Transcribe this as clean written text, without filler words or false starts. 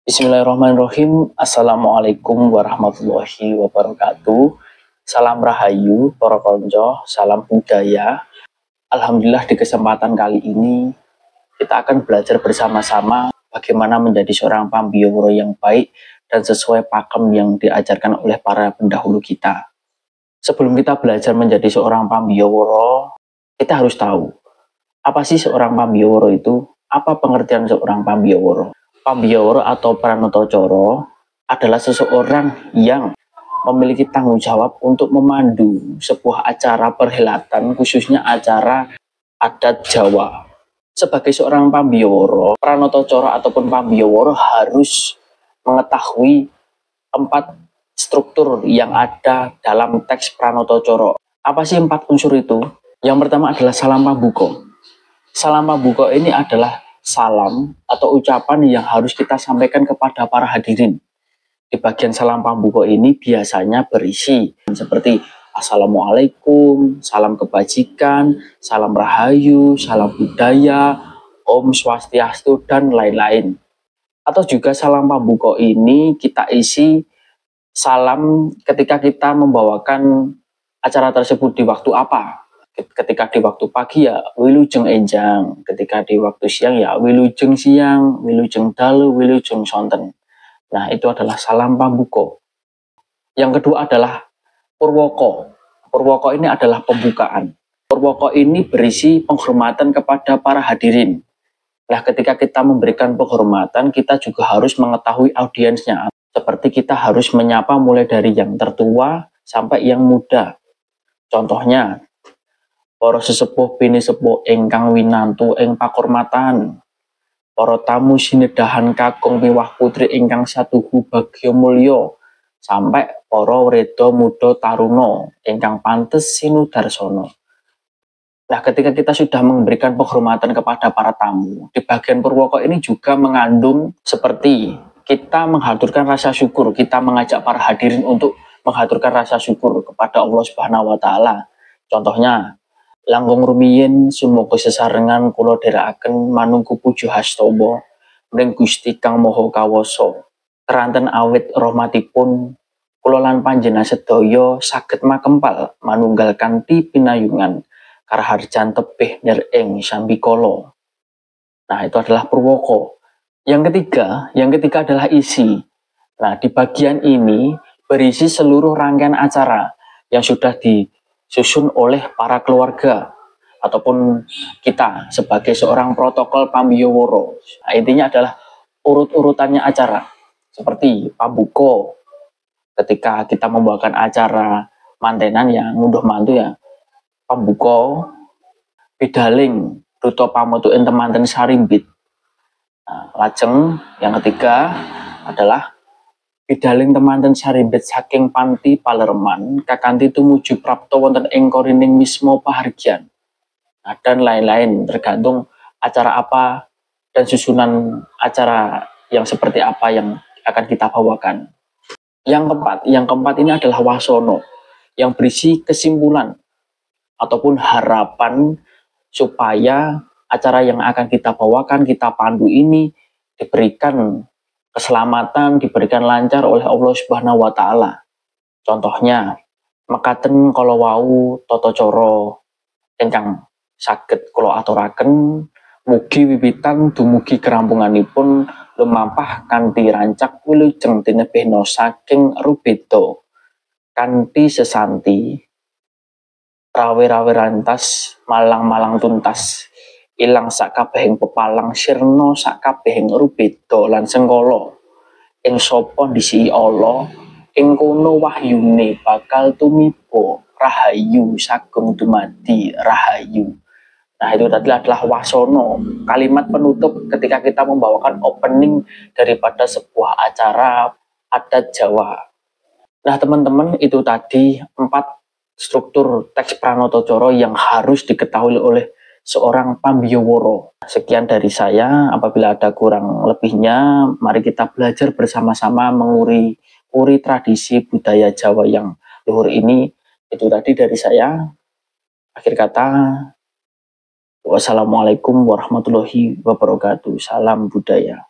Bismillahirrahmanirrahim. Assalamualaikum warahmatullahi wabarakatuh. Salam rahayu, para konco, salam budaya. Alhamdulillah di kesempatan kali ini kita akan belajar bersama-sama bagaimana menjadi seorang pambiyaworo yang baik dan sesuai pakem yang diajarkan oleh para pendahulu kita. Sebelum kita belajar menjadi seorang pambiyaworo, kita harus tahu apa sih seorang pambiyaworo itu? Apa pengertian seorang pambiyaworo? Pambiyaworo atau Pranatacara adalah seseorang yang memiliki tanggung jawab untuk memandu sebuah acara perhelatan, khususnya acara adat Jawa. Sebagai seorang pambiyaworo, Pranatacara ataupun pambiyaworo harus mengetahui 4 struktur yang ada dalam teks Pranatacara. Apa sih 4 unsur itu? Yang pertama adalah salam pambuka. Salam pambuka ini adalah salam atau ucapan yang harus kita sampaikan kepada para hadirin. Di bagian salam pambuka ini biasanya berisi seperti Assalamualaikum, salam kebajikan, salam rahayu, salam budaya, Om Swastiastu, dan lain-lain. Atau juga salam pambuka ini kita isi salam ketika kita membawakan acara tersebut di waktu apa. Ketika di waktu pagi ya wilujeng enjang, ketika di waktu siang ya wilujeng siang, wilujeng dalu, wilujeng sonten. Nah, itu adalah salam pambuka. Yang kedua adalah purwoko. Purwoko ini adalah pembukaan. Purwoko ini berisi penghormatan kepada para hadirin. Nah, ketika kita memberikan penghormatan, kita juga harus mengetahui audiensnya. Seperti kita harus menyapa mulai dari yang tertua sampai yang muda. Contohnya, para sesepuh bini sepuh ingkang winantu ing pakurmatan, para tamu sinedahan kakung miwah putri ingkang satuhu bagya mulya, sampai para wreda muda taruna ingkang pantes sinudarsana. Nah, ketika kita sudah memberikan penghormatan kepada para tamu, di bagian purwoko ini juga mengandung seperti kita menghaturkan rasa syukur, kita mengajak para hadirin untuk menghaturkan rasa syukur kepada Allah Subhanahu wa taala. Contohnya, langkung rumiyin sumuga sesarengan kula dherekaken manungku puji hastama mring Gusti Kang Maha Kawasa. Keranten awit rahmatipun kula lan panjenengan sedaya saged makempal manunggal kanthi pinayungan karaharjan tebih nir ing sambikala. Nah, itu adalah purwoko. Yang ketiga adalah isi. Nah, di bagian ini berisi seluruh rangkaian acara yang sudah disusun oleh para keluarga ataupun kita sebagai seorang protokol pambiyaworo. Nah, intinya adalah urut-urutannya acara. Seperti pambuka, ketika kita membawakan acara mantenan yang ngunduh mantu ya pambuka, bidaling duta pamutuken temanten sarimbit. Nah, lajeng yang ketiga adalah bidaling temanten sarimbit saking panti Palereman kakanthi tumuju prapta wonten ing korining wisma pahargyan. Nah, dan lain-lain, tergantung acara apa dan susunan acara yang seperti apa yang akan kita bawakan. Yang keempat ini adalah wasono, yang berisi kesimpulan ataupun harapan supaya acara yang akan kita bawakan, kita pandu ini diberikan keselamatan, diberikan lancar oleh Allah Subhanahu wa taala. Contohnya, mekaten kala wau tata cara ingkang saged kula aturaken, mugi wiwitan dumugi kerampunganipun lumampah kanthi rancak wilujeng tinebihna saking rubeda kanthi sesanti rawe-rawe rantas malang-malang tuntas ilang sakabehing pepalang sirna sakabehing rubeda lan sengkala ing sapa ndisi Allah ing kono wahyune bakal tumiba rahayu sagung dumadi rahayu. Nah, itu tadi adalah wasono, kalimat penutup ketika kita membawakan opening daripada sebuah acara adat Jawa. Nah, teman-teman, itu tadi 4 struktur teks Pranatacara yang harus diketahui oleh seorang pambiyaworo. Sekian dari saya, apabila ada kurang lebihnya, mari kita belajar bersama-sama menguri tradisi budaya Jawa yang luhur ini. Itu tadi dari saya. Akhir kata, wassalamualaikum warahmatullahi wabarakatuh. Salam budaya.